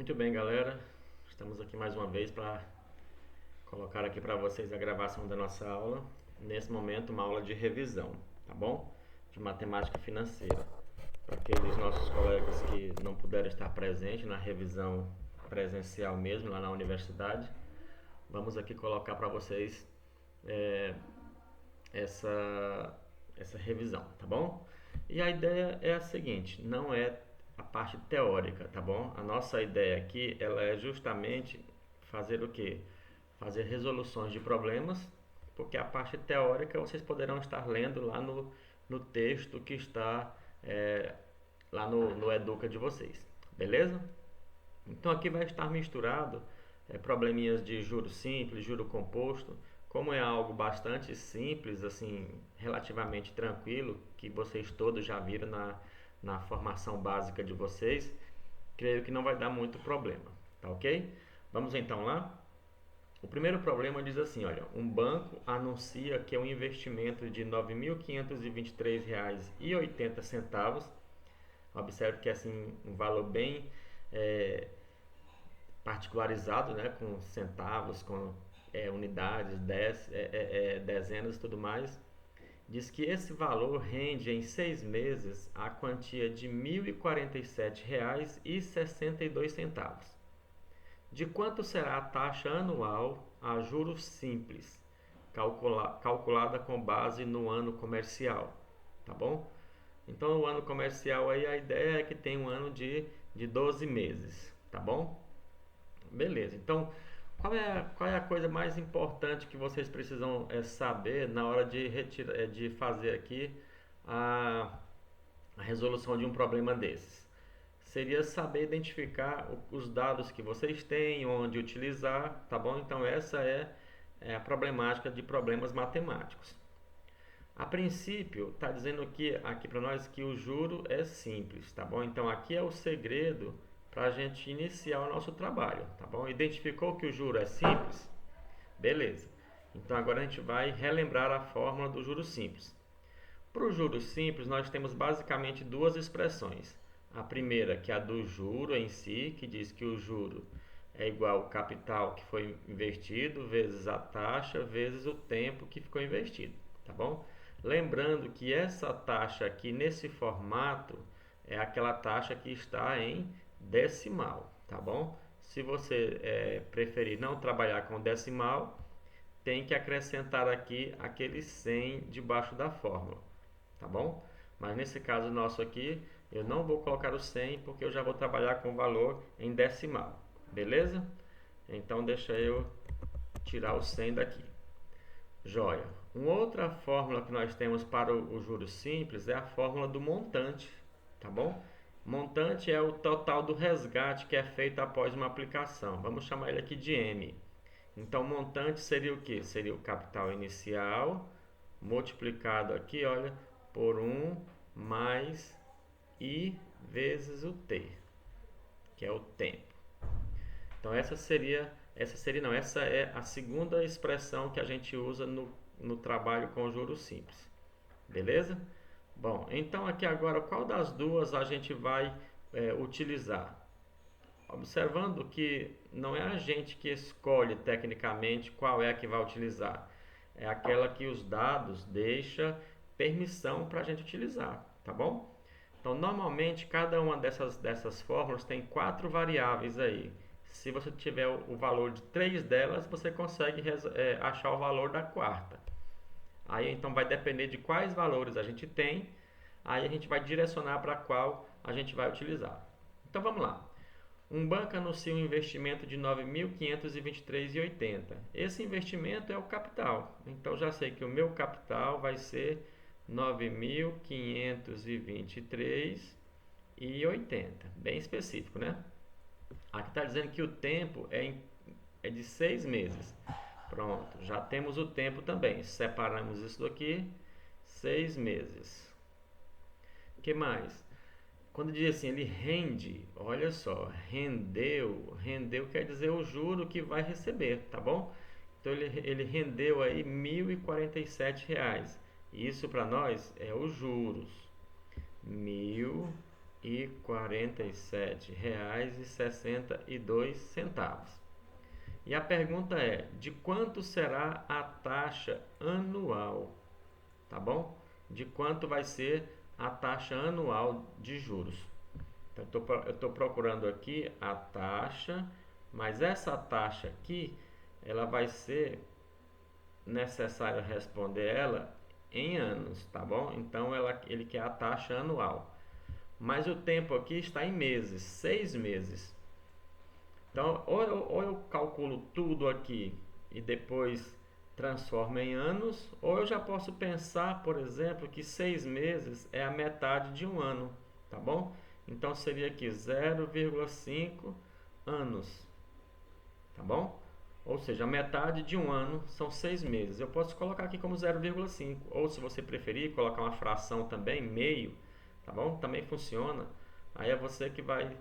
Muito bem, galera. Estamos aqui mais uma vez para colocar aqui para vocês a gravação da nossa aula. Nesse momento, uma aula de revisão, tá bom? De matemática financeira. Para aqueles nossos colegas que não puderam estar presentes na revisão presencial mesmo, lá na universidade, vamos aqui colocar para vocês é, essa, essa revisão, tá bom? E a ideia é a seguinte, não é a parte teórica, tá bom? A nossa ideia aqui, ela é justamente fazer o quê? Fazer resoluções de problemas, porque a parte teórica vocês poderão estar lendo lá no texto que está lá no Educa de vocês, beleza? Então aqui vai estar misturado probleminhas de juro simples, juro composto. Como é algo bastante simples, assim, relativamente tranquilo, que vocês todos já viram na formação básica de vocês, creio que não vai dar muito problema, tá ok? Vamos então lá? O primeiro problema diz assim, olha, um banco anuncia que é um investimento de R$ 9.523,80. Observe que é assim, um valor bem é, particularizado, né, com centavos, com unidades, dezenas e tudo mais, diz que esse valor rende em 6 meses a quantia de R$ 1.047,62. De quanto será a taxa anual a juros simples, calculada com base no ano comercial, tá bom? Então, o ano comercial aí, a ideia é que tem um ano de 12 meses, tá bom? Beleza, então qual é a coisa mais importante que vocês precisam saber na hora de fazer aqui a, a resolução de um problema desses? Seria saber identificar os dados que vocês têm, onde utilizar, tá bom? Então essa é a problemática de problemas matemáticos. A princípio, está dizendo aqui para nós que o juro é simples, tá bom? Então aqui é o segredo para a gente iniciar o nosso trabalho, tá bom? Identificou que o juro é simples? Beleza. Então agora a gente vai relembrar a fórmula do juro simples. Para o juro simples, nós temos basicamente duas expressões. A primeira, que é a do juro em si, que diz que o juro é igual ao capital que foi investido vezes a taxa vezes o tempo que ficou investido, tá bom? Lembrando que essa taxa aqui nesse formato é aquela taxa que está em decimal, tá bom? Se você preferir não trabalhar com decimal, tem que acrescentar aqui aquele 100 debaixo da fórmula, tá bom? Mas nesse caso nosso aqui, eu não vou colocar o 100 porque eu já vou trabalhar com o valor em decimal, beleza? Então deixa eu tirar o 100 daqui. Joia. Uma outra fórmula que nós temos para o juros simples é a fórmula do montante, tá bom? Montante é o total do resgate que é feito após uma aplicação. Vamos chamar ele aqui de M. Então, montante seria o que? Seria o capital inicial multiplicado aqui, olha, por 1 mais I vezes o T, que é o tempo. Então, essa é a segunda expressão que a gente usa no trabalho com juros simples. Beleza? Bom, então aqui agora, qual das duas a gente vai utilizar? Observando que não é a gente que escolhe tecnicamente qual é a que vai utilizar, é aquela que os dados deixa permissão para a gente utilizar, tá bom? Então, normalmente, cada uma dessas fórmulas tem 4 variáveis aí. Se você tiver o valor de 3 delas, você consegue achar o valor da quarta. Aí, então, vai depender de quais valores a gente tem, aí a gente vai direcionar para qual a gente vai utilizar. Então, vamos lá. Um banco anuncia um investimento de R$ 9.523,80. Esse investimento é o capital. Então já sei que o meu capital vai ser R$ 9.523,80. Bem específico, né? Aqui está dizendo que o tempo é de 6 meses. Pronto, já temos o tempo também. Separamos isso daqui, 6 meses. O que mais? Quando diz assim, ele rende, olha só, rendeu quer dizer o juro que vai receber, tá bom? Então ele rendeu aí R$ 1.047. Isso para nós é os juros. e R$47,62. E a pergunta é: de quanto será a taxa anual? Tá bom? De quanto vai ser a taxa anual de juros? Então, eu estou procurando aqui a taxa, mas essa taxa aqui, ela vai ser necessário responder ela em anos, tá bom? Então, ele quer a taxa anual. Mas o tempo aqui está em meses, 6 meses. Então, ou eu calculo tudo aqui e depois transformo em anos, ou eu já posso pensar, por exemplo, que 6 meses é a metade de um ano, tá bom? Então, seria aqui 0,5 anos, tá bom? Ou seja, a metade de um ano são 6 meses. Eu posso colocar aqui como 0,5, ou se você preferir, colocar uma fração também, meio, tá bom? Também funciona. Aí é você que vai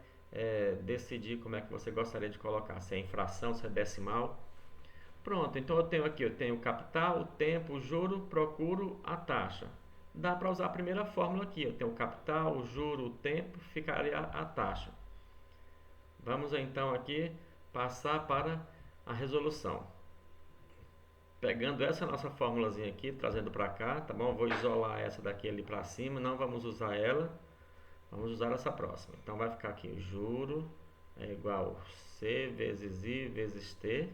decidir como é que você gostaria de colocar, se é em fração, se é decimal. Pronto, então eu tenho o capital, o tempo, o juro, procuro a taxa. Dá para usar a primeira fórmula aqui, eu tenho o capital, o juro, o tempo, ficaria a taxa. Vamos então aqui passar para a resolução. Pegando essa nossa formulazinha aqui, trazendo para cá, tá bom? Vou isolar essa daqui ali para cima, não vamos usar ela. Vamos usar essa próxima. Então vai ficar aqui, o juro é igual C vezes I vezes T.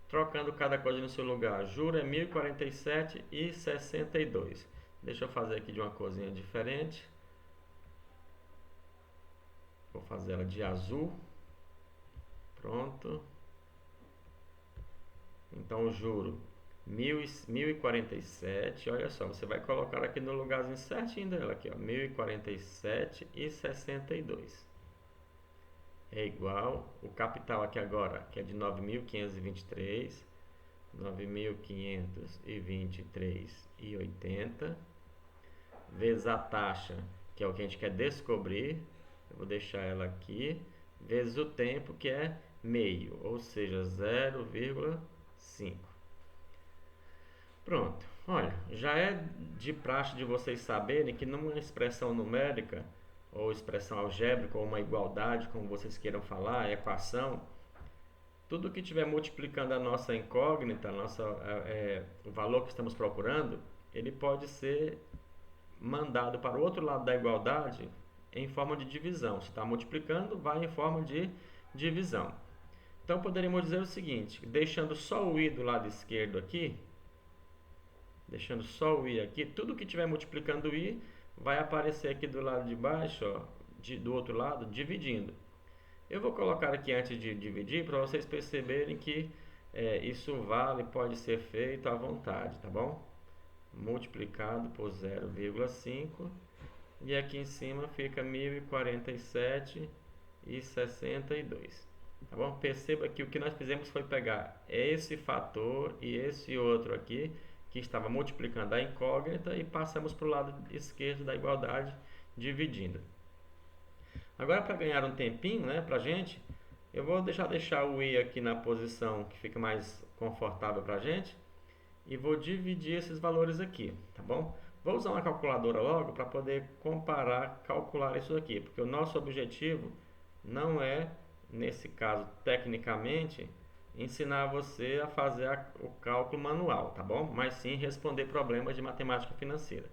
Trocando cada coisa no seu lugar. Juro é 1047,62. Deixa eu fazer aqui de uma corzinha diferente. Vou fazer ela de azul. Pronto. Então o juro 1047, olha só, você vai colocar aqui no lugarzinho certinho dela aqui, ó, 1047,62. É igual o capital aqui agora, que é de 9.523, 9.523,80, vezes a taxa, que é o que a gente quer descobrir, eu vou deixar ela aqui, vezes o tempo, que é meio, ou seja, 0,5. Pronto, olha, já é de praxe de vocês saberem que numa expressão numérica, ou expressão algébrica, ou uma igualdade, como vocês queiram falar, equação, tudo que estiver multiplicando a nossa incógnita, o valor que estamos procurando, ele pode ser mandado para o outro lado da igualdade em forma de divisão. Se está multiplicando, vai em forma de divisão. Então poderíamos dizer o seguinte, deixando só o i do lado esquerdo aqui, tudo que estiver multiplicando o i vai aparecer aqui do lado de baixo, ó, do outro lado, dividindo. Eu vou colocar aqui antes de dividir para vocês perceberem que isso pode ser feito à vontade, tá bom? Multiplicado por 0,5 e aqui em cima fica 1047,62. Tá bom? Perceba que o que nós fizemos foi pegar esse fator e esse outro aqui, que estava multiplicando a incógnita, e passamos para o lado esquerdo da igualdade, dividindo. Agora, para ganhar um tempinho, né, para a gente, eu vou deixar o i aqui na posição que fica mais confortável para a gente, e vou dividir esses valores aqui, tá bom? Vou usar uma calculadora logo para poder calcular isso aqui, porque o nosso objetivo não é, nesse caso, tecnicamente, ensinar você a fazer o cálculo manual, tá bom? Mas sim responder problemas de matemática financeira.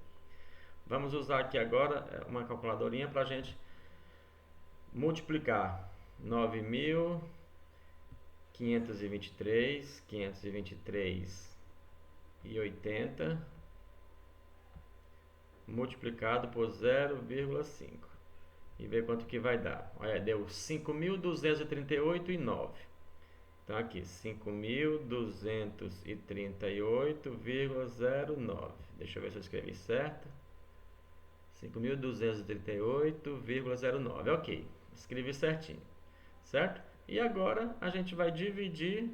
Vamos usar aqui agora uma calculadorinha para a gente multiplicar 523,80 multiplicado por 0,5 e ver quanto que vai dar. Olha, deu 5.238,9. Então aqui, 5.238,09. Deixa eu ver se eu escrevi certo. 5.238,09. Ok, escrevi certinho, certo? E agora a gente vai dividir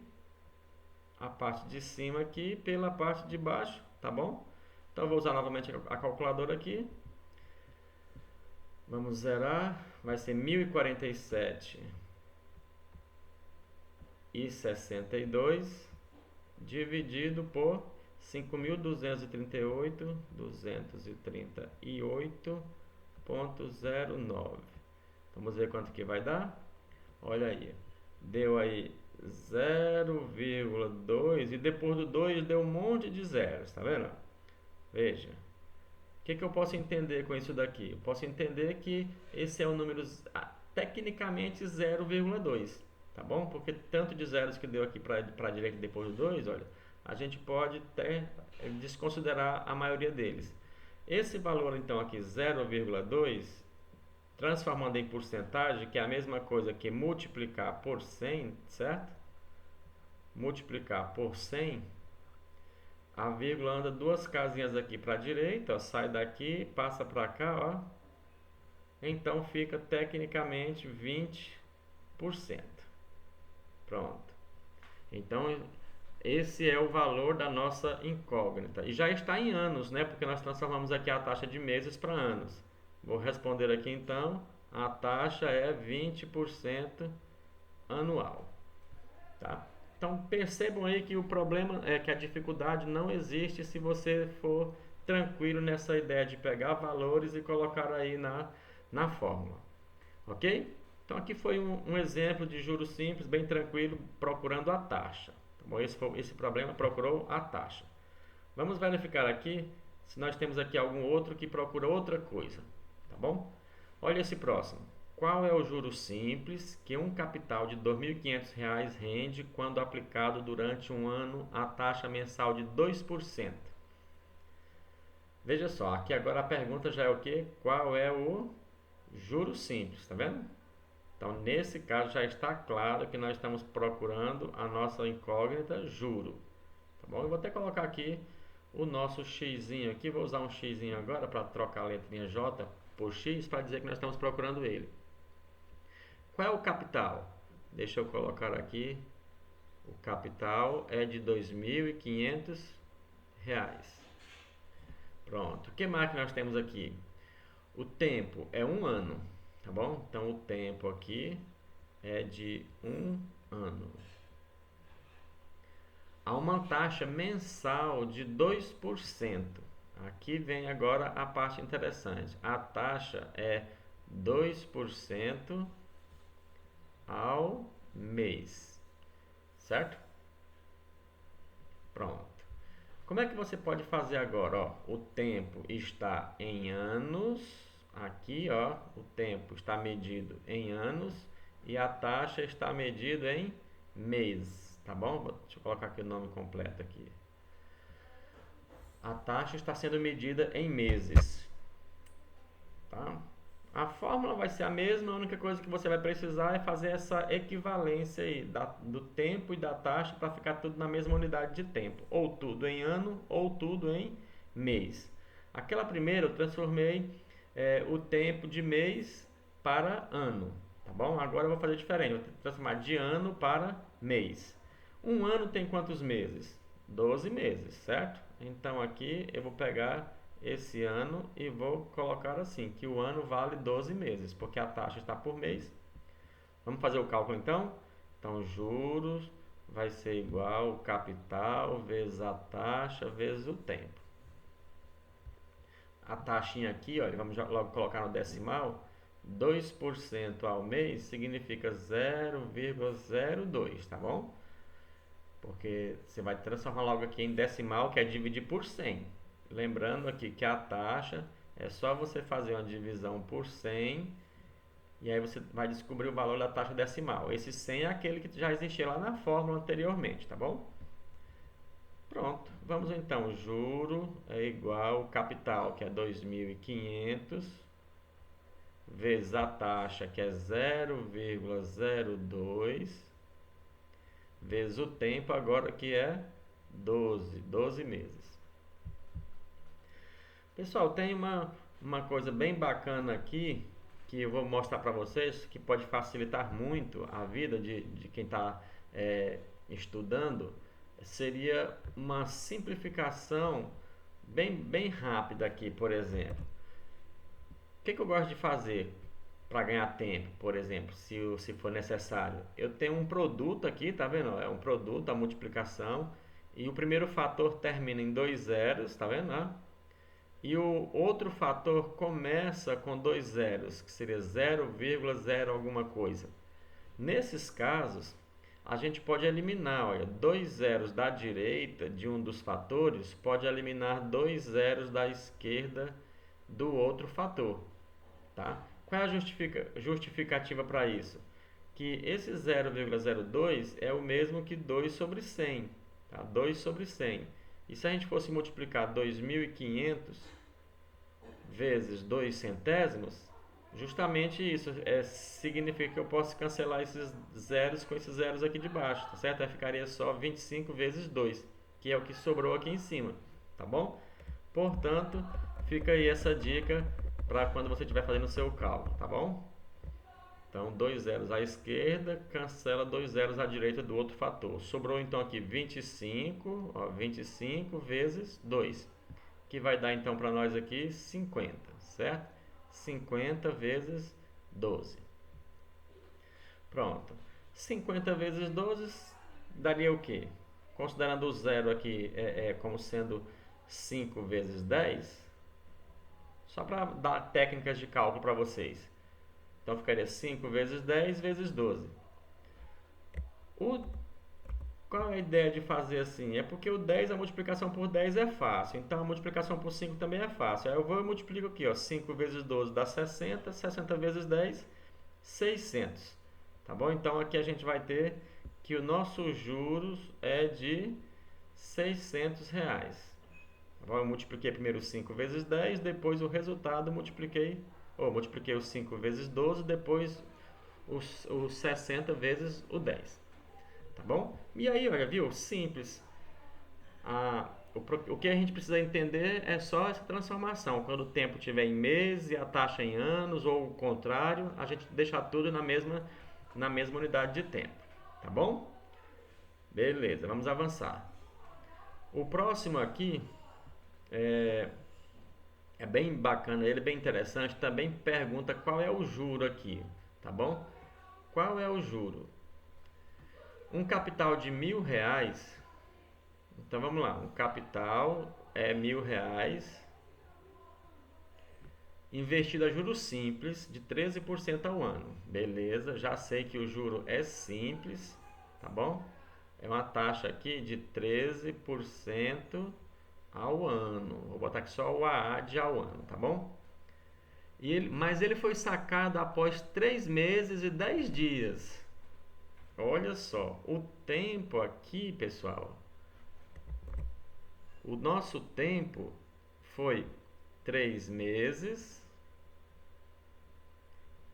a parte de cima aqui pela parte de baixo, tá bom? Então vou usar novamente a calculadora aqui. Vamos zerar, vai ser 1047,62 dividido por 5.238,238 0,09. Vamos ver quanto que vai dar. Olha aí, deu aí 0,2 e depois do 2 deu um monte de zeros, tá vendo? Veja, o que eu posso entender com isso daqui? Eu posso entender que esse é o número tecnicamente 0,2, tá bom? Porque tanto de zeros que deu aqui para a direita depois do 2, olha, a gente pode até desconsiderar a maioria deles. Esse valor então aqui, 0,2, transformando em porcentagem, que é a mesma coisa que multiplicar por 100, certo? Multiplicar por 100, a vírgula anda duas casinhas aqui para a direita, ó, sai daqui, passa para cá, ó. Então fica tecnicamente 20%. Pronto. Então esse é o valor da nossa incógnita. E já está em anos, né? Porque nós transformamos aqui a taxa de meses para anos. Vou responder aqui então. A taxa é 20% anual. Tá? Então percebam aí que o problema é que a dificuldade não existe se você for tranquilo nessa ideia de pegar valores e colocar aí na fórmula. Ok? Então aqui foi um exemplo de juros simples, bem tranquilo, procurando a taxa. Tá bom? Esse problema procurou a taxa. Vamos verificar aqui se nós temos aqui algum outro que procura outra coisa. Tá bom? Olha esse próximo. Qual é o juro simples que um capital de R$ 2.500 rende quando aplicado durante um ano a taxa mensal de 2%? Veja só, aqui agora a pergunta já é o quê? Qual é o juro simples, tá vendo? Então, nesse caso já está claro que nós estamos procurando a nossa incógnita juro. Tá bom? Eu vou até colocar aqui o nosso xzinho aqui, vou usar um xzinho agora para trocar a letrinha J por x para dizer que nós estamos procurando ele. Qual é o capital? Deixa eu colocar aqui. O capital é de R$ 2.500. Pronto. O que mais que nós temos aqui? O tempo é um ano, tá bom? Então o tempo aqui é de um ano. Há uma taxa mensal de 2%. Aqui vem agora a parte interessante. A taxa é 2% ao mês, certo? Pronto. Como é que você pode fazer agora? Ó, o tempo está em anos, aqui ó, o tempo está medido em anos e a taxa está medida em meses, tá bom? Deixa eu colocar aqui o nome completo aqui. A taxa está sendo medida em meses, tá? A fórmula vai ser a mesma, a única coisa que você vai precisar é fazer essa equivalência aí do tempo e da taxa para ficar tudo na mesma unidade de tempo. Ou tudo em ano, ou tudo em mês. Aquela primeira eu transformei o tempo de mês para ano, tá bom? Agora eu vou fazer diferente, vou transformar de ano para mês. Um ano tem quantos meses? 12 meses, certo? Então aqui eu vou pegar esse ano e vou colocar assim, que o ano vale 12 meses, porque a taxa está por mês. Vamos fazer o cálculo então? Então, juros vai ser igual o capital vezes a taxa vezes o tempo. A taxinha aqui, olha, vamos logo colocar no decimal. 2% ao mês significa 0,02, tá bom? Porque você vai transformar logo aqui em decimal, que é dividir por 100. Lembrando aqui que a taxa é só você fazer uma divisão por 100 e aí você vai descobrir o valor da taxa decimal. Esse 100 é aquele que já existia lá na fórmula anteriormente, tá bom? Pronto, vamos então, juro é igual ao capital, que é 2.500, vezes a taxa, que é 0,02, vezes o tempo agora, que é 12 meses. Pessoal, tem uma coisa bem bacana aqui que eu vou mostrar para vocês que pode facilitar muito a vida de quem está estudando. Seria uma simplificação bem rápida aqui, por exemplo. O que eu gosto de fazer para ganhar tempo, por exemplo, se for necessário? Eu tenho um produto aqui, tá vendo? É um produto, a multiplicação, e o primeiro fator termina em 2 zeros, tá vendo? e o outro fator começa com dois zeros, que seria 0,0 alguma coisa. Nesses casos, a gente pode eliminar, olha, dois zeros da direita de um dos fatores pode eliminar dois zeros da esquerda do outro fator, tá? Qual é a justificativa para isso? Que esse 0,02 é o mesmo que 2 sobre 100, tá? 2 sobre 100. E se a gente fosse multiplicar 2.500 vezes 2 centésimos, justamente isso significa que eu posso cancelar esses zeros com esses zeros aqui de baixo, tá certo? Aí ficaria só 25 vezes 2, que é o que sobrou aqui em cima, tá bom? Portanto, fica aí essa dica para quando você estiver fazendo o seu cálculo, tá bom? Então, dois zeros à esquerda, cancela dois zeros à direita do outro fator. Sobrou então aqui 25, ó, 25 vezes 2, que vai dar então para nós aqui 50, certo? 50 vezes 12. Pronto. 50 vezes 12 daria o quê? Considerando o zero aqui como sendo 5 vezes 10, só para dar técnicas de cálculo para vocês. Então ficaria 5 vezes 10 vezes 12. Qual é a ideia de fazer assim? É porque o 10, a multiplicação por 10 é fácil. Então a multiplicação por 5 também é fácil. Aí eu vou e multiplico aqui, ó, 5 vezes 12 dá 60, 60 vezes 10, 600. Tá bom? Então aqui a gente vai ter que o nosso juros é de 600 reais. Eu multipliquei primeiro 5 vezes 10, depois o resultado multipliquei os 5 vezes 12, depois os 60 vezes o 10. Tá bom? E aí, olha, viu? Simples. O que a gente precisa entender é só essa transformação. Quando o tempo estiver em meses e a taxa em anos, ou o contrário, a gente deixa tudo na mesma unidade de tempo. Tá bom? Beleza, vamos avançar. O próximo aqui é bem bacana, ele é bem interessante. Também pergunta qual é o juro aqui, tá bom? Qual é o juro? Um capital de R$ 1.000. Então vamos lá, um capital é R$ 1.000, investido a juros simples de 13% ao ano. Beleza, já sei que o juro é simples, tá bom? É uma taxa aqui de 13% ao ano. Vou botar aqui só o AA de ao ano, tá bom? Mas ele foi sacado após 3 meses e 10 dias. Olha só, o tempo aqui, pessoal. O nosso tempo foi 3 meses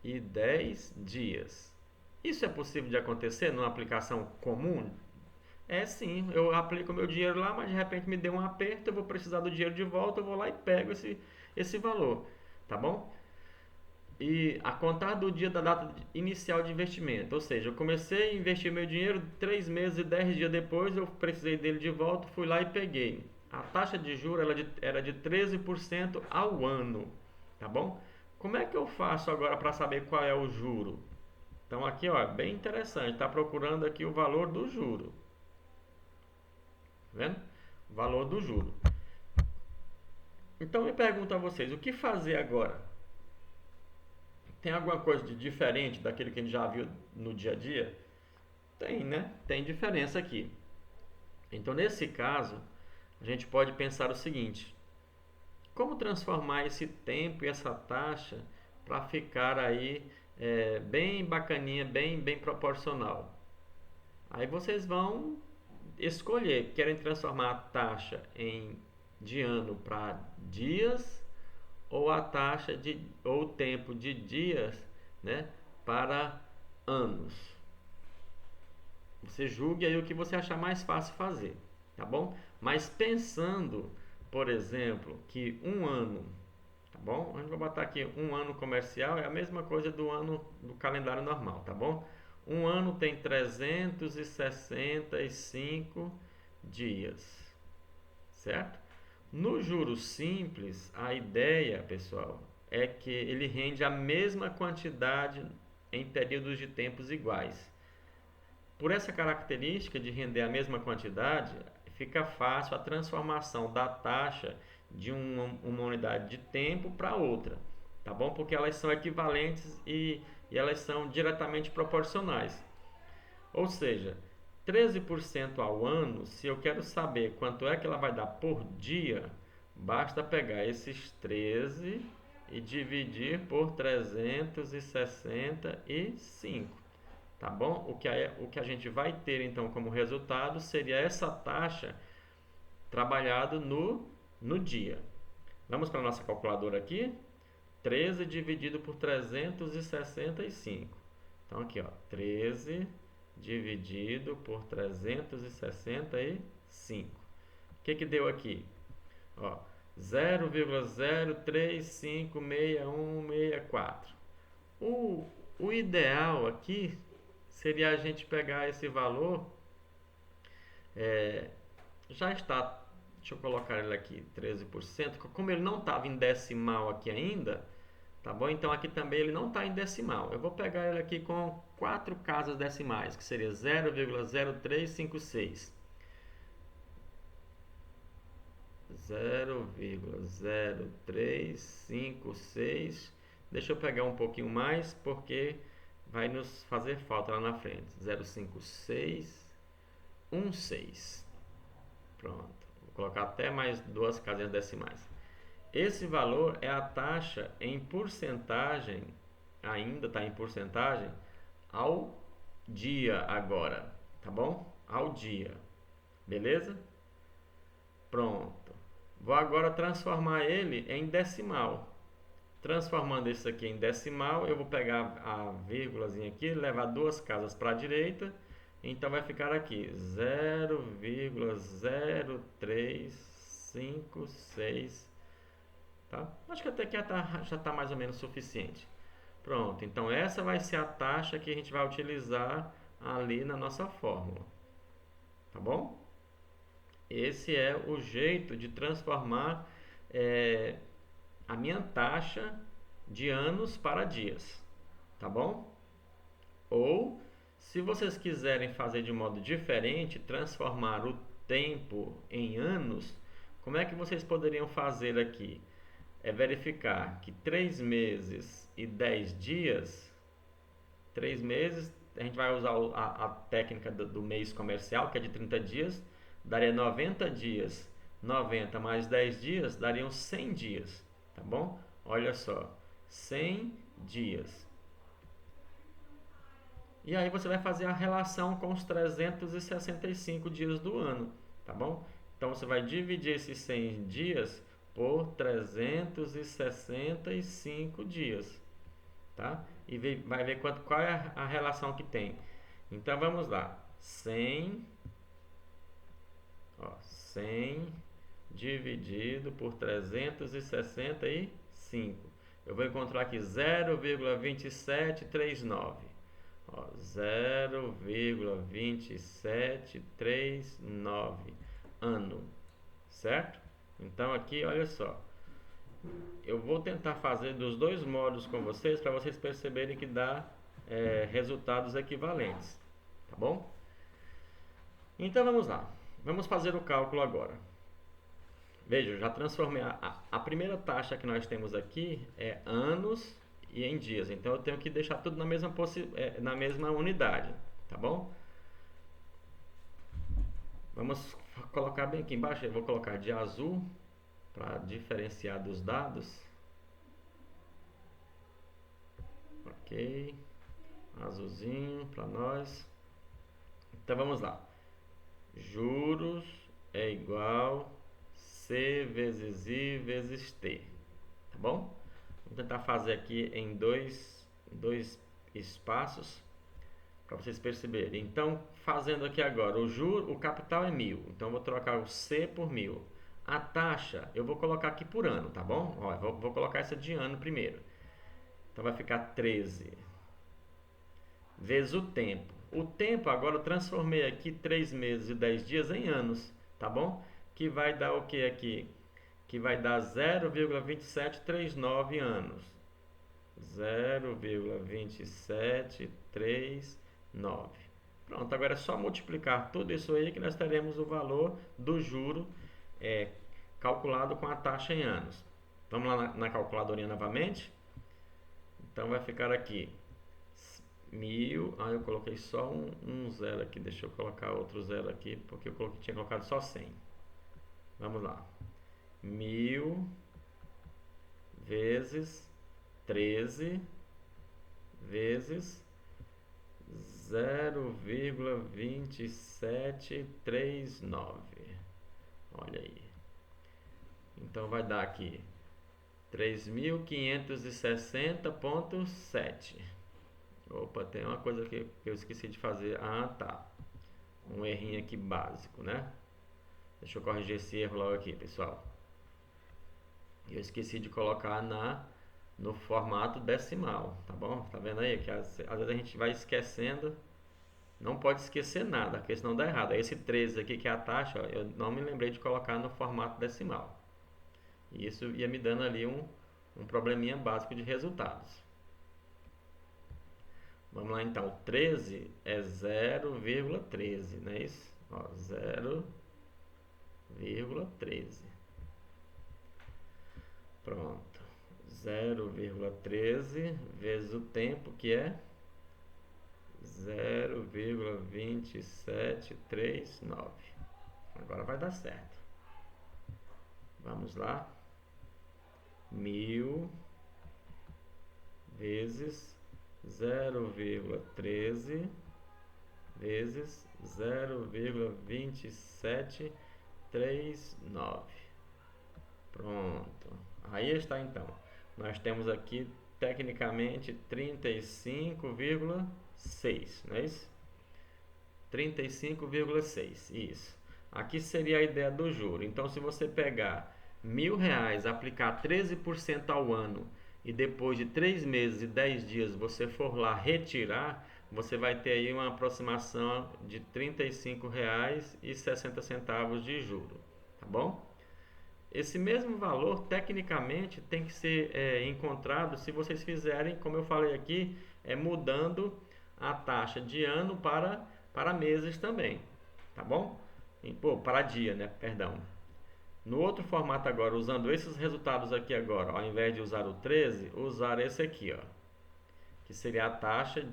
e 10 dias. Isso é possível de acontecer numa aplicação comum? É sim, eu aplico meu dinheiro lá, mas de repente me deu um aperto, eu vou precisar do dinheiro de volta, eu vou lá e pego esse valor, tá bom? E a contar do dia da data inicial de investimento, ou seja, eu comecei a investir meu dinheiro 3 meses e 10 dias depois, eu precisei dele de volta, fui lá e peguei. A taxa de juros era de 13% ao ano, tá bom? Como é que eu faço agora para saber qual é o juro? Então aqui, ó, bem interessante, está procurando aqui o valor do juro. Tá vendo? O valor do juro. Então eu pergunto a vocês, o que fazer agora? Tem alguma coisa de diferente daquilo que a gente já viu no dia a dia? Tem, né? Tem diferença aqui. Então, nesse caso, a gente pode pensar o seguinte: como transformar esse tempo e essa taxa para ficar aí bem bacaninha, bem proporcional? Aí vocês vão escolher, querem transformar a taxa de ano para dias, ou a taxa ou o tempo de dias, né, para anos. Você julgue aí o que você achar mais fácil fazer, tá bom? Mas pensando, por exemplo, que um ano, tá bom? A gente vai botar aqui um ano comercial, é a mesma coisa do ano do calendário normal, tá bom? Um ano tem 365 dias, certo? No juros simples, a ideia, pessoal, é que ele rende a mesma quantidade em períodos de tempos iguais. Por essa característica de render a mesma quantidade, fica fácil a transformação da taxa de uma unidade de tempo para outra, tá bom? Porque elas são equivalentes e elas são diretamente proporcionais. Ou seja, 13% ao ano, se eu quero saber quanto é que ela vai dar por dia, basta pegar esses 13 e dividir por 365, tá bom? O que a gente vai ter então como resultado seria essa taxa trabalhado no dia. Vamos para a nossa calculadora aqui. 13 dividido por 365. Então aqui, ó, 13 dividido por 365. O que deu aqui? Ó, 0,0356164. O ideal aqui seria a gente pegar esse valor, já está, deixa eu colocar ele aqui, 13%, como ele não estava em decimal aqui ainda, tá bom? Então aqui também ele não está em decimal. Eu vou pegar ele aqui com 4 casas decimais, que seria 0,0356. 0,0356. Deixa eu pegar um pouquinho mais, porque vai nos fazer falta lá na frente. 0,5616. Pronto. Vou colocar até mais 2 casinhas decimais. Esse valor é a taxa em porcentagem, ainda está em porcentagem, ao dia agora, tá bom? Ao dia, beleza? Pronto. Vou agora transformar ele em decimal. Transformando isso aqui em decimal, eu vou pegar a vírgulazinha aqui, levar 2 casas para a direita, então vai ficar aqui 0,0356. Tá? Acho que até aqui já está mais ou menos suficiente. Pronto, então essa vai ser a taxa que a gente vai utilizar ali na nossa fórmula. Tá bom? Esse é o jeito de transformar a minha taxa de anos para dias. Tá bom? Ou, se vocês quiserem fazer de modo diferente, transformar o tempo em anos, como é que vocês poderiam fazer aqui? É verificar que 3 meses e 10 dias, 3 meses, a gente vai usar a técnica do mês comercial, que é de 30 dias, daria 90 dias. 90 mais 10 dias dariam 100 dias, tá bom? Olha só, 100 dias. E aí você vai fazer a relação com os 365 dias do ano, tá bom? Então você vai dividir esses 100 dias por 365 dias, tá? E vai ver qual é a relação que tem. Então vamos lá, 100 dividido por 365. Eu vou encontrar aqui 0,2739. 0,2739 ano, certo? Então aqui, olha só, eu vou tentar fazer dos dois modos com vocês para vocês perceberem que dá resultados equivalentes, tá bom? Então vamos lá, vamos fazer o cálculo agora. Veja, eu já transformei a primeira taxa que nós temos aqui é anos e em dias, então eu tenho que deixar tudo na mesma unidade, tá bom? Vamos colocar bem aqui embaixo, eu vou colocar de azul para diferenciar dos dados. Ok, azulzinho para nós. Então vamos lá, juros é igual C vezes I vezes T, tá bom? Vou tentar fazer aqui em dois espaços para vocês perceberem. Então, fazendo aqui agora, o capital é 1000, então eu vou trocar o C por 1000. A taxa eu vou colocar aqui por ano, tá bom? Ó, vou colocar essa de ano primeiro. Então vai ficar 13 vezes o tempo. O tempo agora eu transformei aqui 3 meses e 10 dias em anos, tá bom? Que vai dar o que aqui? Que vai dar 0,2739 anos. 0,2739. Pronto, agora é só multiplicar tudo isso aí que nós teremos o valor do juro calculado com a taxa em anos. Vamos lá na calculadorinha novamente. Então vai ficar aqui 1000. Eu coloquei só um zero aqui. Deixa eu colocar outro zero aqui, porque eu tinha colocado só 100. Vamos lá. 1000 vezes 13 vezes 0,2739. Olha aí. Então vai dar aqui 3.560,7. Opa, tem uma coisa que eu esqueci de fazer. Tá. Um errinho aqui básico, né? Deixa eu corrigir esse erro logo aqui, pessoal. Eu esqueci de colocar no formato decimal, tá bom? Tá vendo aí que às vezes a gente vai esquecendo. Não pode esquecer nada, porque senão dá errado. Esse 13 aqui, que é a taxa, ó, eu não me lembrei de colocar no formato decimal. E isso ia me dando ali um probleminha básico de resultados. Vamos lá então, 13 é 0,13, não é isso? 0,13. Pronto. 0,13 vezes o tempo, que é 0,2739. Agora vai dar certo. Vamos lá. 1000 vezes 0,13 vezes 0,2739. Pronto. Aí está então. Nós temos aqui tecnicamente 35,6, não é isso? 35,6, isso. Aqui seria a ideia do juro. Então, se você pegar R$1.000, aplicar 13% ao ano e depois de 3 meses e 10 dias você for lá retirar, você vai ter aí uma aproximação de R$ 35,60 de juro, tá bom? Esse mesmo valor, tecnicamente, tem que ser encontrado se vocês fizerem, como eu falei aqui, mudando a taxa de ano para meses também, tá bom? Para dia, né? Perdão. No outro formato agora, usando esses resultados aqui agora, ao invés de usar o 13, usar esse aqui, ó, que seria a taxa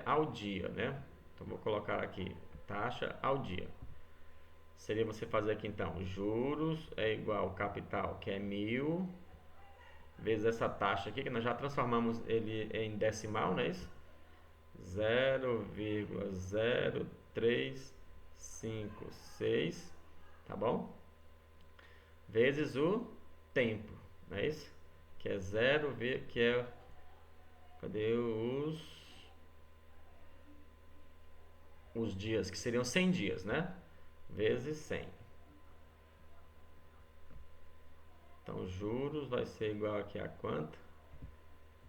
ao dia, né? Então vou colocar aqui, taxa ao dia. Seria você fazer aqui então, juros é igual capital, que é 1.000, vezes essa taxa aqui, que nós já transformamos ele em decimal, não é isso? 0,0356, tá bom? Vezes o tempo, não é isso? Que é cadê os dias, que seriam 100 dias, né? Vezes 100. Então, juros vai ser igual aqui a quanto?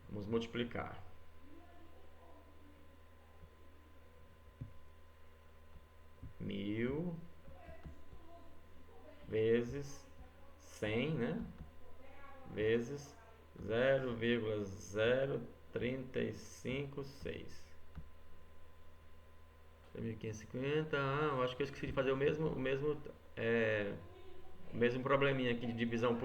Vamos multiplicar. Mil vezes 100, né? Vezes 0,0356. 3.550. Eu acho que eu esqueci de fazer o mesmo probleminha aqui de divisão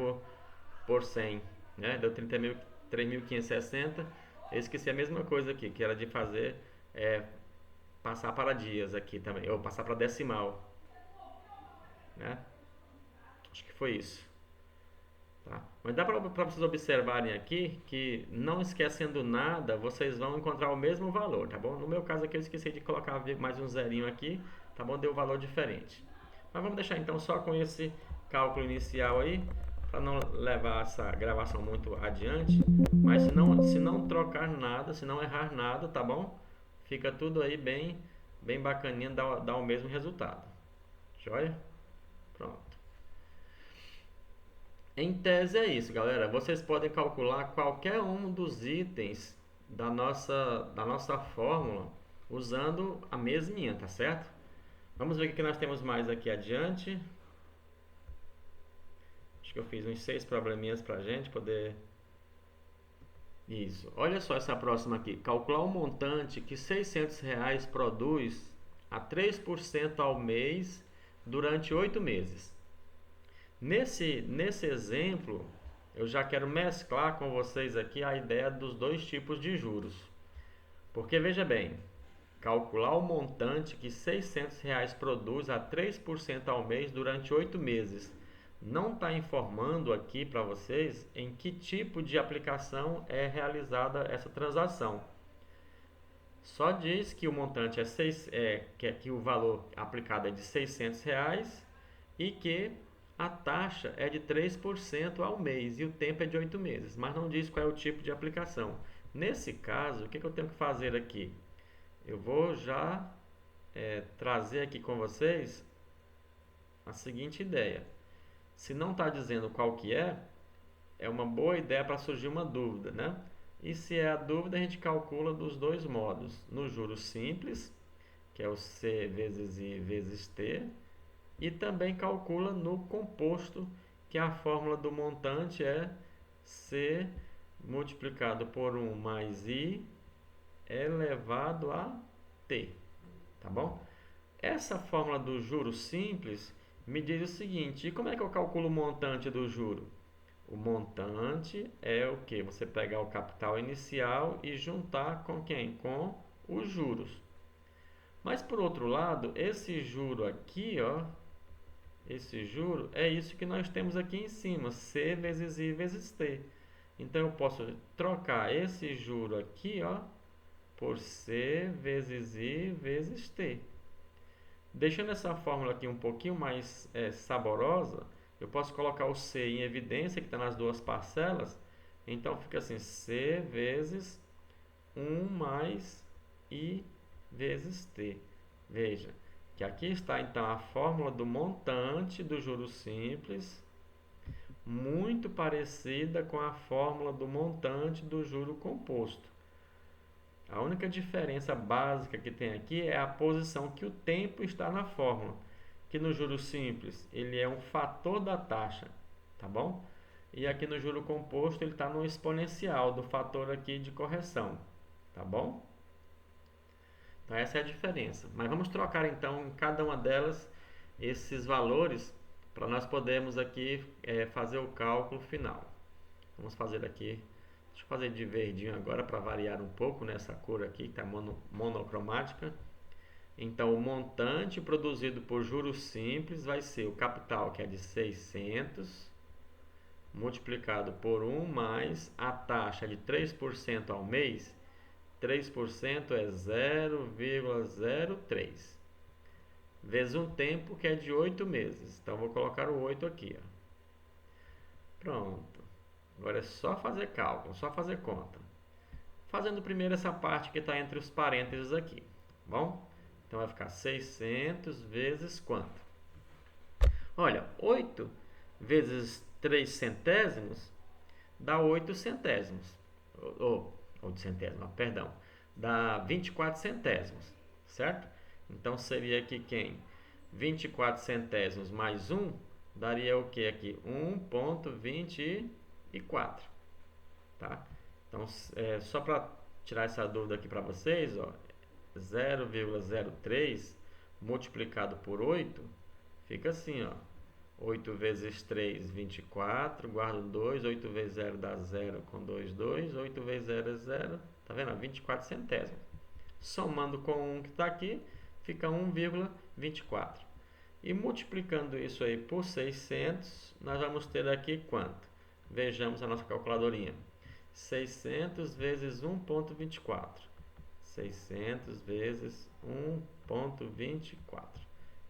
por 100, né? Deu 3.560. Eu esqueci a mesma coisa aqui, que era de fazer passar para dias aqui também, ou passar para decimal, né? Acho que foi isso. Tá? Mas dá para vocês observarem aqui que, não esquecendo nada, vocês vão encontrar o mesmo valor, tá bom? No meu caso aqui eu esqueci de colocar mais um zerinho aqui, tá bom? Deu um valor diferente. Mas vamos deixar então só com esse cálculo inicial aí, para não levar essa gravação muito adiante. Mas se não trocar nada, se não errar nada, tá bom? Fica tudo aí bem bacaninha, dá o mesmo resultado. Joia? Pronto. Em tese é isso, galera. Vocês podem calcular qualquer um dos itens da nossa fórmula usando a mesminha, tá certo? Vamos ver o que nós temos mais aqui adiante. Acho que eu fiz uns 6 probleminhas pra gente poder... Isso. Olha só essa próxima aqui. Calcular o montante que R$600 produz a 3% ao mês durante 8 meses. Nesse exemplo, eu já quero mesclar com vocês aqui a ideia dos dois tipos de juros. Porque veja bem, calcular o montante que R$ 600 produz a 3% ao mês durante 8 meses. Não está informando aqui para vocês em que tipo de aplicação é realizada essa transação. Só diz que o montante que o valor aplicado é de R$ 600 e que a taxa é de 3% ao mês e o tempo é de 8 meses, mas não diz qual é o tipo de aplicação. Nesse caso, o que eu tenho que fazer aqui? Eu vou já trazer aqui com vocês a seguinte ideia. Se não está dizendo qual que é uma boa ideia para surgir uma dúvida, né? E se é a dúvida, a gente calcula dos dois modos. No juros simples, que é o C vezes I vezes T, e também calcula no composto, que a fórmula do montante é C multiplicado por 1 mais I elevado a T, tá bom? Essa fórmula do juro simples me diz o seguinte: e como é que eu calculo o montante do juro? O montante é o que? Você pegar o capital inicial e juntar com quem? Com os juros. Mas por outro lado, esse juro aqui, ó, esse juro é isso que nós temos aqui em cima, C vezes I vezes T. Então eu posso trocar esse juro aqui, ó, por C vezes I vezes T. Deixando essa fórmula aqui um pouquinho mais saborosa, eu posso colocar o C em evidência, que está nas duas parcelas. Então fica assim, C vezes 1 mais I vezes T. Veja, que aqui está então a fórmula do montante do juros simples, muito parecida com a fórmula do montante do juro composto. A única diferença básica que tem aqui é a posição que o tempo está na fórmula, que no juro simples ele é um fator da taxa, tá bom? E aqui no juro composto ele está no exponencial do fator aqui de correção, tá bom? Então essa é a diferença. Mas vamos trocar então em cada uma delas esses valores para nós podermos aqui fazer o cálculo final. Vamos fazer aqui, deixa eu fazer de verdinho agora para variar um pouco nessa cor aqui que está monocromática. Então o montante produzido por juros simples vai ser o capital, que é de 600, multiplicado por 1 mais a taxa de 3% ao mês. 3% é 0,03 vezes um tempo que é de 8 meses. Então vou colocar o 8 aqui, ó. Pronto. Agora é só fazer cálculo, só fazer conta. Fazendo primeiro essa parte que está entre os parênteses aqui, tá bom? Então vai ficar 600 vezes quanto? Olha, 8 vezes 3 centésimos dá 8 centésimos. Ou de centésimo, perdão. Dá 24 centésimos, certo? Então seria aqui quem? 24 centésimos mais 1 daria o que aqui? 1,24, tá? Então, só para tirar essa dúvida aqui para vocês, ó, 0,03 multiplicado por 8 fica assim, ó. 8 vezes 3, 24, guardo 2, 8 vezes 0 dá 0 com 2, 2, 8 vezes 0 é 0, tá vendo? 24 centésimos. Somando com 1 que está aqui, fica 1,24. E multiplicando isso aí por 600, nós vamos ter aqui quanto? Vejamos a nossa calculadorinha. 600 vezes 1,24. 600 vezes 1,24.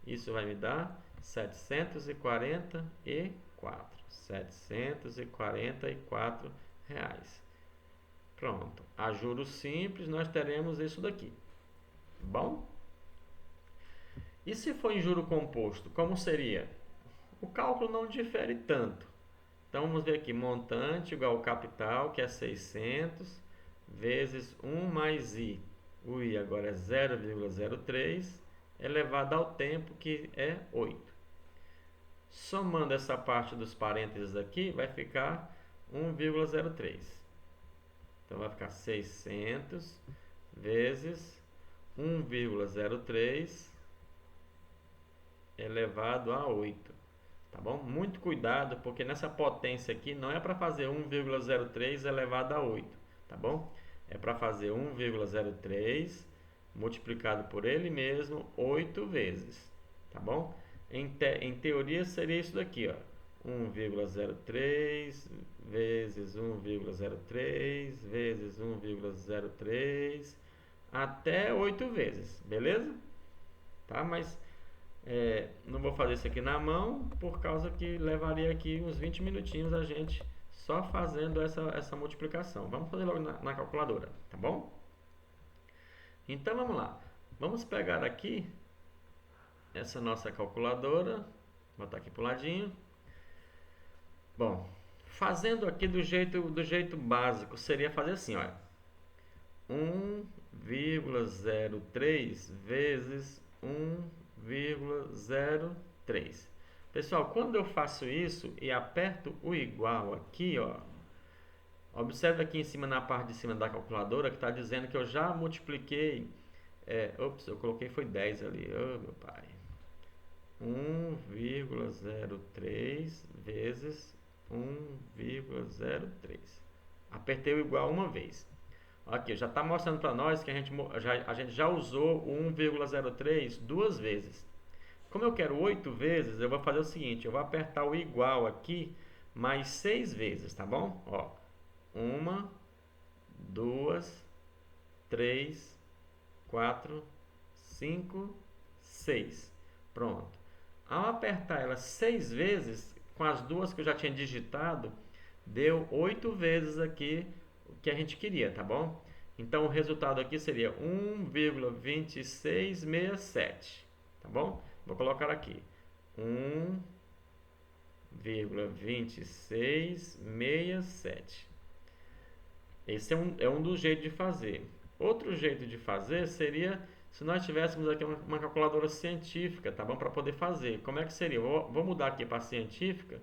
Isso vai me dar 744 reais. Pronto. A juros simples nós teremos isso daqui. Bom? E se for em juro composto, como seria? O cálculo não difere tanto. Então vamos ver aqui, montante igual ao capital, que é 600, vezes 1 mais I. O I agora é 0,03, elevado ao tempo, que é 8. Somando essa parte dos parênteses aqui, vai ficar 1,03. Então vai ficar 600 vezes 1,03 elevado a 8. tá bom? Muito cuidado, porque nessa potência aqui não é para fazer 1,03 elevado a 8, tá bom? É para fazer 1,03 multiplicado por ele mesmo 8 vezes, tá bom? Em teoria seria isso daqui, ó. 1,03 vezes 1,03 vezes 1,03 até 8 vezes, beleza? Tá? Mas não vou fazer isso aqui na mão, por causa que levaria aqui uns 20 minutinhos a gente só fazendo essa multiplicação. Vamos fazer logo na calculadora, tá bom? Então vamos lá. Vamos pegar aqui essa nossa calculadora, botar aqui para o ladinho. Bom, fazendo aqui do jeito básico, seria fazer assim, olha. 1,03 vezes 1,03. Pessoal, quando eu faço isso e aperto o igual aqui, ó, observe aqui em cima, na parte de cima da calculadora, que está dizendo que eu já multipliquei. Ops, eu coloquei foi 10 ali. Oh, meu pai. 1,03 vezes 1,03. Apertei o igual uma vez. Aqui, já está mostrando para nós que a gente já usou o 1,03 duas vezes. Como eu quero 8 vezes, eu vou fazer o seguinte, eu vou apertar o igual aqui mais 6 vezes, tá bom? Ó, 1, 2, 3, 4, 5, 6. Pronto. Ao apertar ela 6 vezes, com as duas que eu já tinha digitado, deu 8 vezes aqui o que a gente queria, tá bom? Então o resultado aqui seria 1,2667, tá bom? Vou colocar aqui 1,2667. Esse é um dos jeitos de fazer. Outro jeito de fazer seria se nós tivéssemos aqui uma calculadora científica, tá bom? Para poder fazer. Como é que seria? Vou mudar aqui para científica.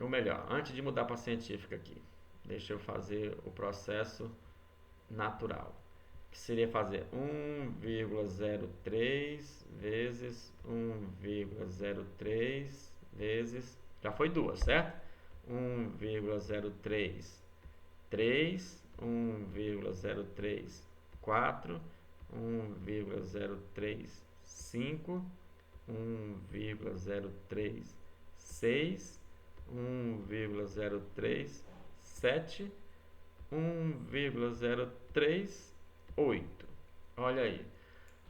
Ou melhor, antes de mudar para científica aqui, deixa eu fazer o processo natural. Que seria fazer 1,03 vezes 1,03 vezes... Já foi duas, certo? 1,03 3, 1,03 4, 1,03 5, 1,03 6, 1,03 7, 1,03 8. Olha aí,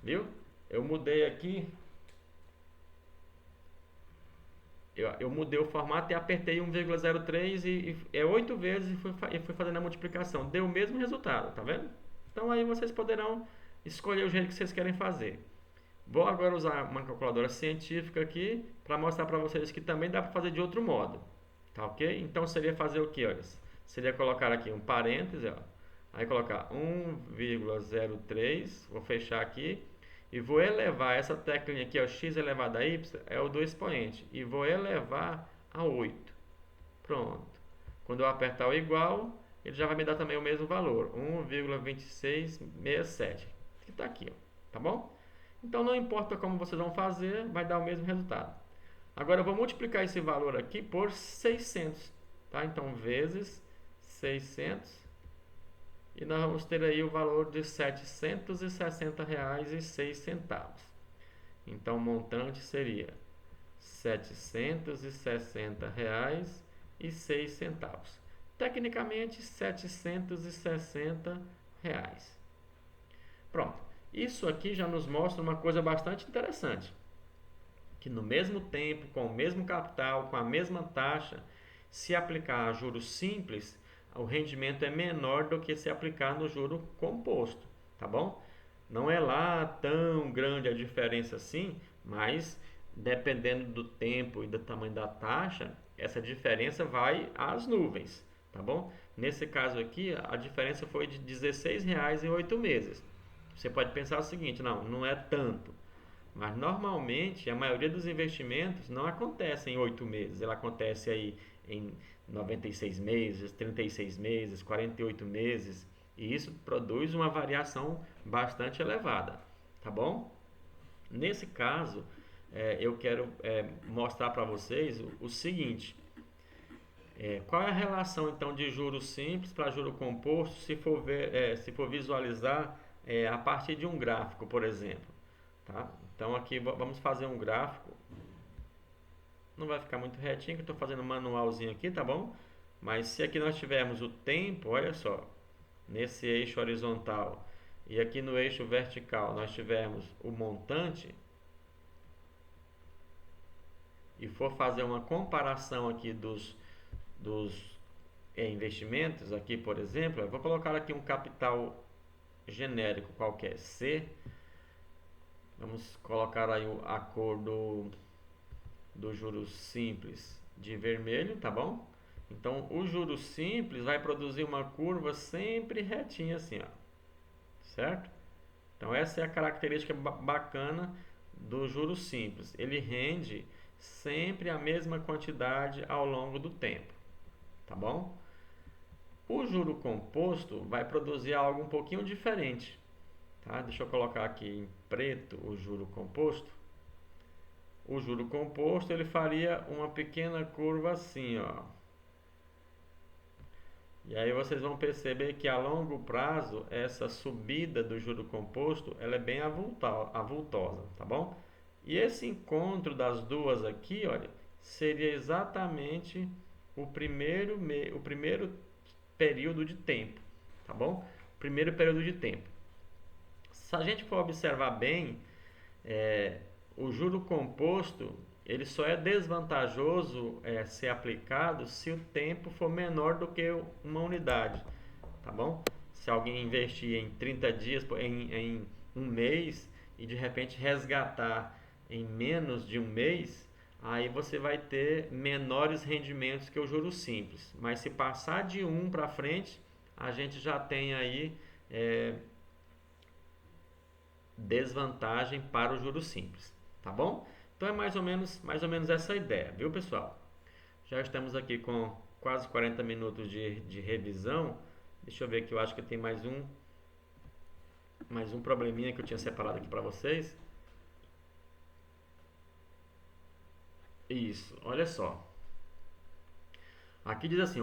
viu? Eu mudei aqui, eu mudei o formato e apertei 1,03 e é 8 vezes e fui fazendo a multiplicação. Deu o mesmo resultado, tá vendo? Então aí vocês poderão escolher o jeito que vocês querem fazer. Vou agora usar uma calculadora científica aqui para mostrar para vocês que também dá para fazer de outro modo. Tá ok? Então seria fazer o que? Olha, seria colocar aqui um parêntese, ó. Aí colocar 1,03, vou fechar aqui e vou elevar essa teclinha aqui, ó, x elevado a y, é o do expoente, e vou elevar a 8. Pronto. Quando eu apertar o igual, ele já vai me dar também o mesmo valor, 1,2667, que está aqui, ó, tá bom? Então não importa como vocês vão fazer, vai dar o mesmo resultado. Agora eu vou multiplicar esse valor aqui por 600, tá? Então vezes 600 e nós vamos ter aí o valor de R$ 760,06. Então o montante seria R$ 760,06. Tecnicamente R$ 760. Pronto. Isso aqui já nos mostra uma coisa bastante interessante. Que no mesmo tempo, com o mesmo capital, com a mesma taxa, se aplicar a juros simples, o rendimento é menor do que se aplicar no juro composto, tá bom? Não é lá tão grande a diferença assim, mas dependendo do tempo e do tamanho da taxa, essa diferença vai às nuvens, tá bom? Nesse caso aqui, a diferença foi de R$ 16,00 em 8 meses. Você pode pensar o seguinte, não é tanto. Mas normalmente a maioria dos investimentos não acontece em 8 meses, ela acontece aí em 96 meses, 36 meses, 48 meses, e isso produz uma variação bastante elevada, tá bom? Nesse caso, eu quero mostrar para vocês o seguinte. Qual é a relação então de juros simples para juro composto se for visualizar a partir de um gráfico, por exemplo, tá? Então aqui vamos fazer um gráfico. Não vai ficar muito retinho, que eu estou fazendo manualzinho aqui, tá bom? Mas se aqui nós tivermos o tempo, olha só, nesse eixo horizontal e aqui no eixo vertical nós tivermos o montante e for fazer uma comparação aqui dos investimentos, aqui por exemplo, eu vou colocar aqui um capital genérico qualquer, C. Vamos colocar aí a cor do juros simples de vermelho, tá bom? Então o juros simples vai produzir uma curva sempre retinha assim, ó, certo? Então essa é a característica bacana do juros simples, ele rende sempre a mesma quantidade ao longo do tempo, tá bom? O juro composto vai produzir algo um pouquinho diferente, tá? Deixa eu colocar aqui em preto o juro composto. O juro composto ele faria uma pequena curva assim, ó. E aí vocês vão perceber que a longo prazo essa subida do juro composto ela é bem avultosa, tá bom? E esse encontro das duas aqui, olha, seria exatamente o primeiro período de tempo, tá bom? Primeiro período de tempo. Se a gente for observar bem, o juro composto ele só é desvantajoso ser aplicado se o tempo for menor do que uma unidade, tá bom? Se alguém investir em 30 dias, em um mês e de repente resgatar em menos de um mês, aí você vai ter menores rendimentos que o juro simples. Mas se passar de 1 para frente, a gente já tem aí desvantagem para o juro simples, tá bom? Então é mais ou menos essa ideia, viu pessoal? Já estamos aqui com quase 40 minutos de revisão. Deixa eu ver aqui, eu acho que tem mais um probleminha que eu tinha separado aqui para vocês. Isso, olha só. Aqui diz assim,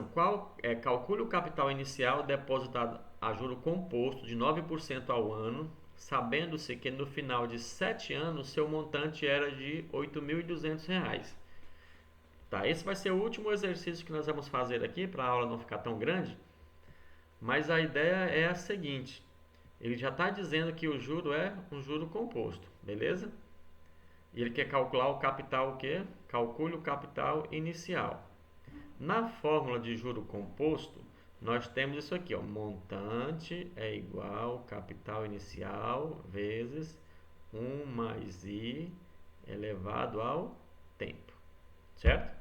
calcule o capital inicial depositado a juro composto de 9% ao ano, sabendo-se que no final de 7 anos seu montante era de R$ 8.200. Tá, esse vai ser o último exercício que nós vamos fazer aqui para a aula não ficar tão grande, mas a ideia é a seguinte, ele já está dizendo que o juro é um juro composto, beleza? E ele quer calcular o capital o quê? Calcule o capital inicial. Na fórmula de juro composto, nós temos isso aqui, ó, montante é igual capital inicial vezes 1 mais i elevado ao tempo, certo?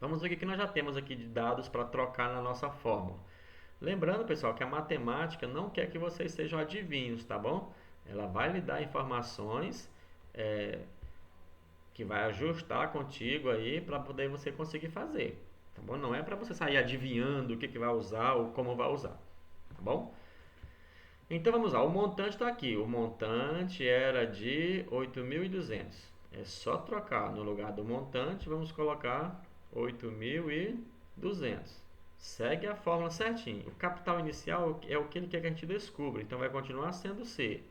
Vamos ver o que nós já temos aqui de dados para trocar na nossa fórmula. Lembrando, pessoal, que a matemática não quer que vocês sejam adivinhos, tá bom? Ela vai lhe dar informações que vai ajustar contigo aí para poder você conseguir fazer, tá bom? Não é para você sair adivinhando o que vai usar ou como vai usar, tá bom? Então vamos lá, o montante está aqui, o montante era de 8.200. É só trocar no lugar do montante, vamos colocar 8.200. Segue a fórmula certinho. O capital inicial é o que ele quer que a gente descubra, então vai continuar sendo C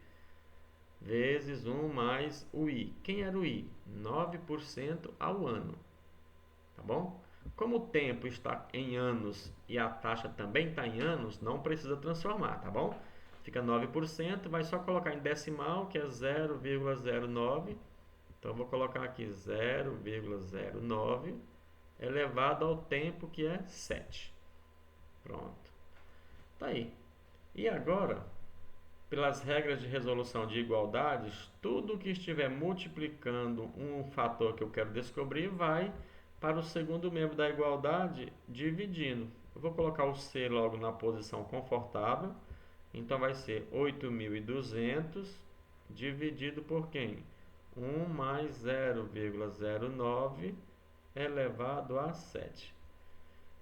vezes 1 mais o I. Quem era o I? 9% ao ano, tá bom? Como o tempo está em anos e a taxa também está em anos, não precisa transformar, tá bom? Fica 9%, vai só colocar em decimal, que é 0,09. Então, eu vou colocar aqui 0,09 elevado ao tempo, que é 7. Pronto. Tá aí. E agora, pelas regras de resolução de igualdades, tudo que estiver multiplicando um fator que eu quero descobrir vai para o segundo membro da igualdade dividindo. Eu vou colocar o C logo na posição confortável. Então vai ser 8.200 dividido por quem? 1 mais 0,09 elevado a 7.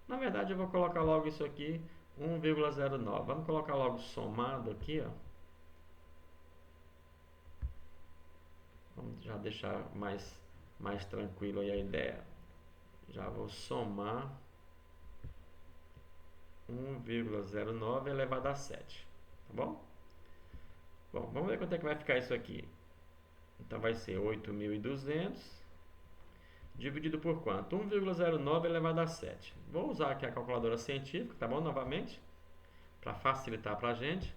Na verdade eu vou colocar logo isso aqui, 1,09. Vamos colocar logo somado aqui, ó. já deixar mais tranquilo aí a ideia. Já vou somar 1,09 elevado a 7, tá bom? Bom, vamos ver quanto é que vai ficar isso aqui. Então vai ser 8.200 dividido por quanto? 1,09 elevado a 7. Vou usar aqui a calculadora científica, tá bom? Novamente, para facilitar para a gente.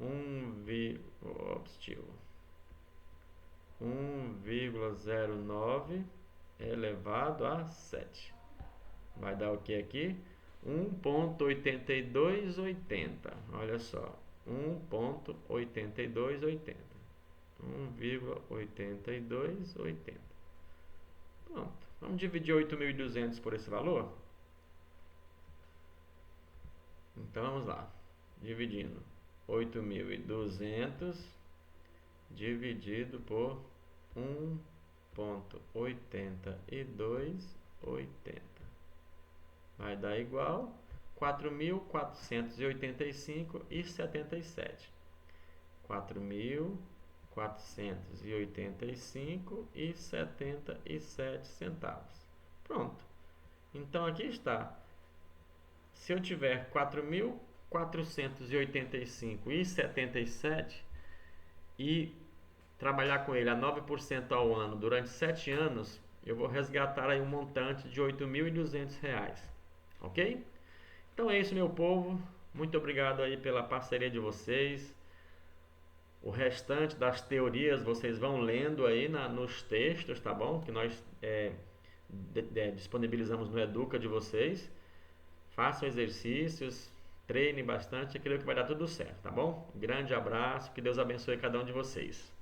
1,09 elevado a 7. Vai dar o que aqui? 1,8280. Olha só, 1,8280. 1,8280. Pronto. Vamos dividir 8.200 por esse valor? Então vamos lá. Dividindo 8.200 dividido por 1,8280. Vai dar igual 4.485,77. 4.485,77 centavos. Pronto. Então aqui está. Se eu tiver 4.485,77 e trabalhar com ele a 9% ao ano durante 7 anos, eu vou resgatar aí um montante de R$ 8.200. Ok? Então é isso, meu povo. Muito obrigado aí pela parceria de vocês. O restante das teorias vocês vão lendo aí nos textos, tá bom? Que nós disponibilizamos no Educa de vocês. Façam exercícios, treinem bastante, eu creio que vai dar tudo certo, tá bom? Grande abraço, que Deus abençoe cada um de vocês.